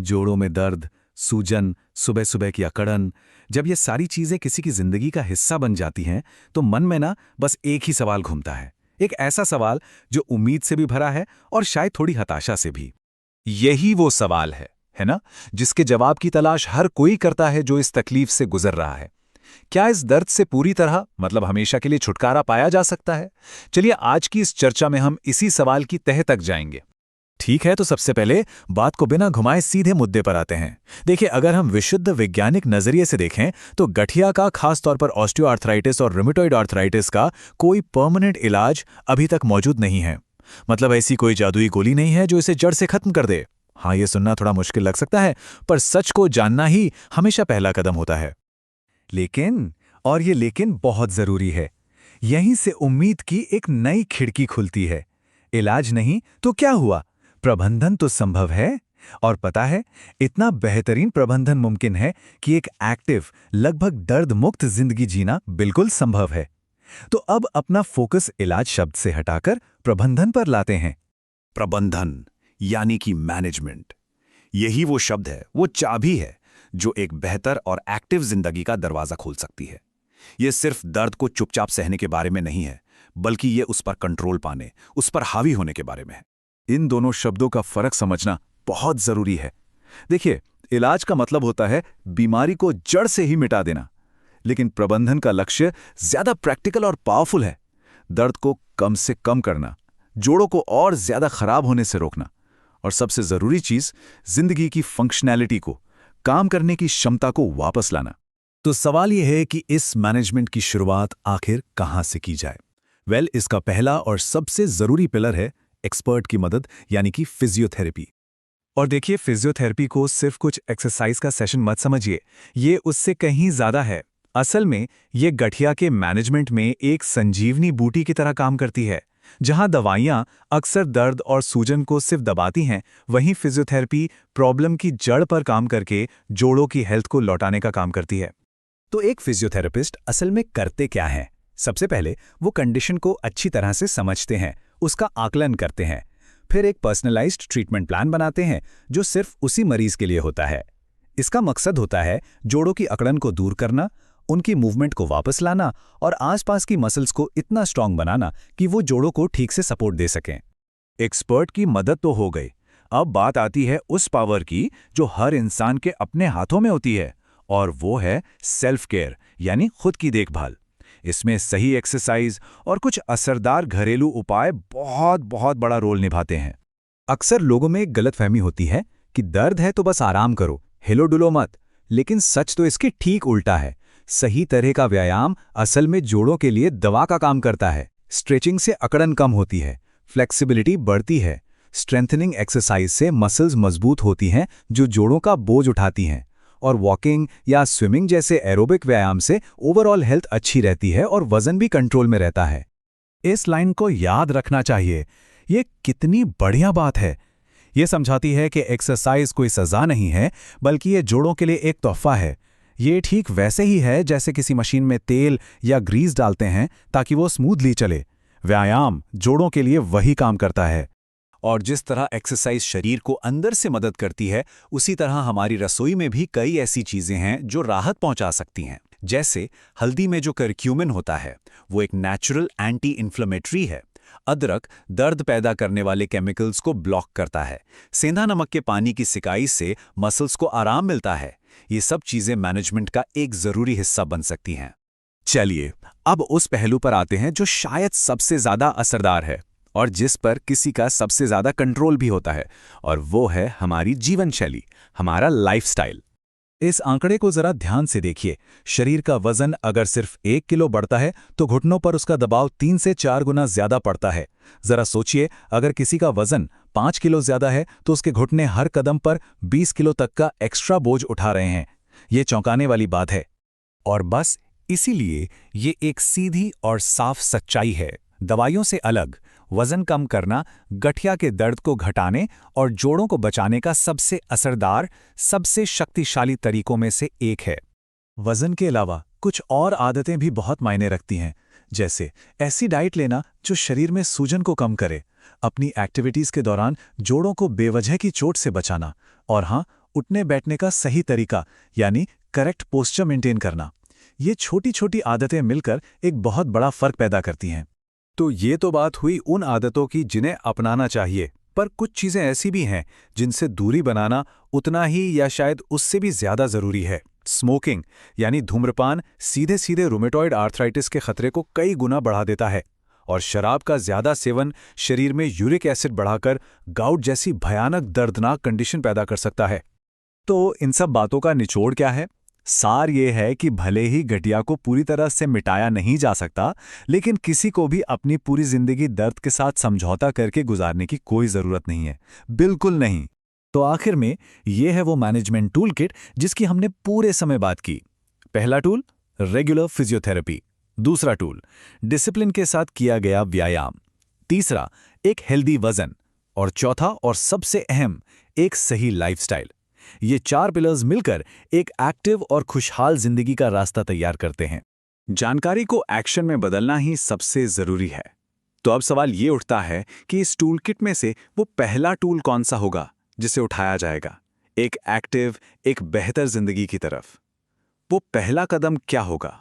जोड़ों में दर्द, सूजन, सुबह सुबह की अकड़न। जब ये सारी चीजें किसी की जिंदगी का हिस्सा बन जाती हैं तो मन में ना बस एक ही सवाल घूमता है। एक ऐसा सवाल जो उम्मीद से भी भरा है और शायद थोड़ी हताशा से भी। यही वो सवाल है ना, जिसके जवाब की तलाश हर कोई करता है जो इस तकलीफ से गुजर रहा है। क्या इस दर्द से पूरी तरह, मतलब हमेशा के लिए छुटकारा पाया जा सकता है? चलिए आज की इस चर्चा में हम इसी सवाल की तह तक जाएंगे। ठीक है, तो सबसे पहले बात को बिना घुमाए सीधे मुद्दे पर आते हैं। देखिए, अगर हम विशुद्ध वैज्ञानिक नजरिए से देखें तो गठिया का, खास तौर पर ऑस्टियोआर्थराइटिस और रूमेटॉइड आर्थराइटिस का कोई परमानेंट इलाज अभी तक मौजूद नहीं है। मतलब ऐसी कोई जादुई गोली नहीं है जो इसे जड़ से खत्म कर दे। हाँ, ये सुनना थोड़ा मुश्किल लग सकता है, पर सच को जानना ही हमेशा पहला कदम होता है। लेकिन, और ये लेकिन बहुत जरूरी है, यहीं से उम्मीद की एक नई खिड़की खुलती है। इलाज नहीं तो क्या हुआ, प्रबंधन तो संभव है। और पता है, इतना बेहतरीन प्रबंधन मुमकिन है कि एक एक्टिव, लगभग दर्द मुक्त जिंदगी जीना बिल्कुल संभव है। तो अब अपना फोकस इलाज शब्द से हटाकर प्रबंधन पर लाते हैं। प्रबंधन यानी कि मैनेजमेंट, यही वो शब्द है, वो चाबी है जो एक बेहतर और एक्टिव जिंदगी का दरवाजा खोल सकती है। ये सिर्फ दर्द को चुपचाप सहने के बारे में नहीं है, बल्कि ये उस पर कंट्रोल पाने, उस पर हावी होने के बारे में है। इन दोनों शब्दों का फर्क समझना बहुत जरूरी है। देखिए, इलाज का मतलब होता है बीमारी को जड़ से ही मिटा देना, लेकिन प्रबंधन का लक्ष्य ज्यादा प्रैक्टिकल और पावरफुल है। दर्द को कम से कम करना, जोड़ों को और ज्यादा खराब होने से रोकना, और सबसे जरूरी चीज, जिंदगी की फंक्शनैलिटी को, काम करने की क्षमता को वापस लाना। तो सवाल यह है कि इस मैनेजमेंट की शुरुआत आखिर कहां से की जाए? इसका पहला और सबसे जरूरी पिलर है एक्सपर्ट की मदद, यानी कि फिजियोथेरेपी। और देखिए, फिजियोथेरेपी को सिर्फ कुछ एक्सरसाइज का सेशन मत समझिए, ये उससे कहीं ज्यादा है। असल में ये गठिया के मैनेजमेंट में एक संजीवनी बूटी की तरह काम करती है। जहां दवाइयां अक्सर दर्द और सूजन को सिर्फ दबाती हैं, वहीं फिजियोथेरेपी प्रॉब्लम की जड़ पर काम करके जोड़ों की हेल्थ को लौटाने का काम करती है। तो एक फिजियोथेरेपिस्ट असल में करते क्या हैं? सबसे पहले वो कंडीशन को अच्छी तरह से समझते हैं, उसका आकलन करते हैं, फिर एक पर्सनलाइज्ड ट्रीटमेंट प्लान बनाते हैं जो सिर्फ उसी मरीज के लिए होता है। इसका मकसद होता है जोड़ों की अकड़न को दूर करना, उनकी मूवमेंट को वापस लाना और आसपास की मसल्स को इतना स्ट्रांग बनाना कि वो जोड़ों को ठीक से सपोर्ट दे सकें। एक्सपर्ट की मदद तो हो गई, अब बात आती है उस पावर की जो हर इंसान के अपने हाथों में होती है, और वो है सेल्फ केयर, यानी खुद की देखभाल। इसमें सही एक्सरसाइज और कुछ असरदार घरेलू उपाय बहुत बहुत बड़ा रोल निभाते हैं। अक्सर लोगों में एक गलतफहमी होती है कि दर्द है तो बस आराम करो, हिलो डुलो मत, लेकिन सच तो इसके ठीक उल्टा है। सही तरह का व्यायाम असल में जोड़ों के लिए दवा का काम करता है। स्ट्रेचिंग से अकड़न कम होती है, फ्लेक्सिबिलिटी बढ़ती है, स्ट्रेंथनिंग एक्सरसाइज से मसल्स मजबूत होती हैं जो जोड़ों का बोझ उठाती हैं, और वॉकिंग या स्विमिंग जैसे एरोबिक व्यायाम से ओवरऑल हेल्थ अच्छी रहती है और वजन भी कंट्रोल में रहता है। इस लाइन को याद रखना चाहिए, ये कितनी बढ़िया बात है। ये समझाती है कि एक्सरसाइज कोई सजा नहीं है, बल्कि ये जोड़ों के लिए एक तोहफा है। ये ठीक वैसे ही है जैसे किसी मशीन में तेल या ग्रीस डालते हैं ताकि वो स्मूथली चले। व्यायाम जोड़ों के लिए वही काम करता है। और जिस तरह एक्सरसाइज शरीर को अंदर से मदद करती है, उसी तरह हमारी रसोई में भी कई ऐसी चीजें हैं जो राहत पहुंचा सकती हैं। जैसे हल्दी में जो करक्यूमिन होता है, वो एक नेचुरल एंटी इन्फ्लेमेटरी है। अदरक दर्द पैदा करने वाले केमिकल्स को ब्लॉक करता है। सेंधा नमक के पानी की सिकाई से मसल्स को आराम मिलता है। ये सब चीजें मैनेजमेंट का एक जरूरी हिस्सा बन सकती हैं। चलिए, अब उस पहलू पर आते हैं जो शायद सबसे ज्यादा असरदार है और जिस पर किसी का सबसे ज्यादा कंट्रोल भी होता है, और वो है हमारी जीवन शैली, हमारा लाइफस्टाइल। इस आंकड़े को जरा ध्यान से देखिए। शरीर का वजन अगर सिर्फ 1 किलो बढ़ता है तो घुटनों पर उसका दबाव 3 से 4 गुना ज्यादा पड़ता है। जरा सोचिए, अगर किसी का वजन 5 किलो ज्यादा है तो उसके घुटने हर कदम पर 20 किलो तक का एक्स्ट्रा बोझ उठा रहे हैं। ये चौंकाने वाली बात है। और बस इसीलिए ये एक सीधी और साफ सच्चाई है। दवाइयों से अलग वजन कम करना गठिया के दर्द को घटाने और जोड़ों को बचाने का सबसे असरदार, सबसे शक्तिशाली तरीकों में से एक है। वजन के अलावा कुछ और आदतें भी बहुत मायने रखती हैं, जैसे ऐसी डाइट लेना जो शरीर में सूजन को कम करे, अपनी एक्टिविटीज के दौरान जोड़ों को बेवजह की चोट से बचाना, और हाँ, उठने बैठने का सही तरीका यानी करेक्ट पोस्चर मेंटेन करना। ये छोटी छोटी आदतें मिलकर एक बहुत बड़ा फर्क पैदा करती हैं। तो ये तो बात हुई उन आदतों की जिन्हें अपनाना चाहिए, पर कुछ चीजें ऐसी भी हैं जिनसे दूरी बनाना उतना ही या शायद उससे भी ज्यादा जरूरी है। स्मोकिंग यानी धूम्रपान सीधे सीधे रूमेटॉइड आर्थराइटिस के खतरे को कई गुना बढ़ा देता है, और शराब का ज्यादा सेवन शरीर में यूरिक एसिड बढ़ाकर गाउट जैसी भयानक दर्दनाक कंडीशन पैदा कर सकता है। तो इन सब बातों का निचोड़ क्या है? सार ये है कि भले ही गठिया को पूरी तरह से मिटाया नहीं जा सकता, लेकिन किसी को भी अपनी पूरी जिंदगी दर्द के साथ समझौता करके गुजारने की कोई जरूरत नहीं है, बिल्कुल नहीं। तो आखिर में ये है वो मैनेजमेंट टूल किट जिसकी हमने पूरे समय बात की। पहला टूल रेगुलर फिजियोथेरेपी, दूसरा टूल डिसिप्लिन के साथ किया गया व्यायाम, तीसरा एक हेल्दी वजन, और चौथा और सबसे अहम एक सही लाइफस्टाइल। ये 4 पिलर्स मिलकर एक एक्टिव और खुशहाल जिंदगी का रास्ता तैयार करते हैं। जानकारी को एक्शन में बदलना ही सबसे जरूरी है। तो अब सवाल ये उठता है कि इस टूल किट में से वो पहला टूल कौन सा होगा जिसे उठाया जाएगा एक एक्टिव, एक बेहतर जिंदगी की तरफ? वो पहला कदम क्या होगा?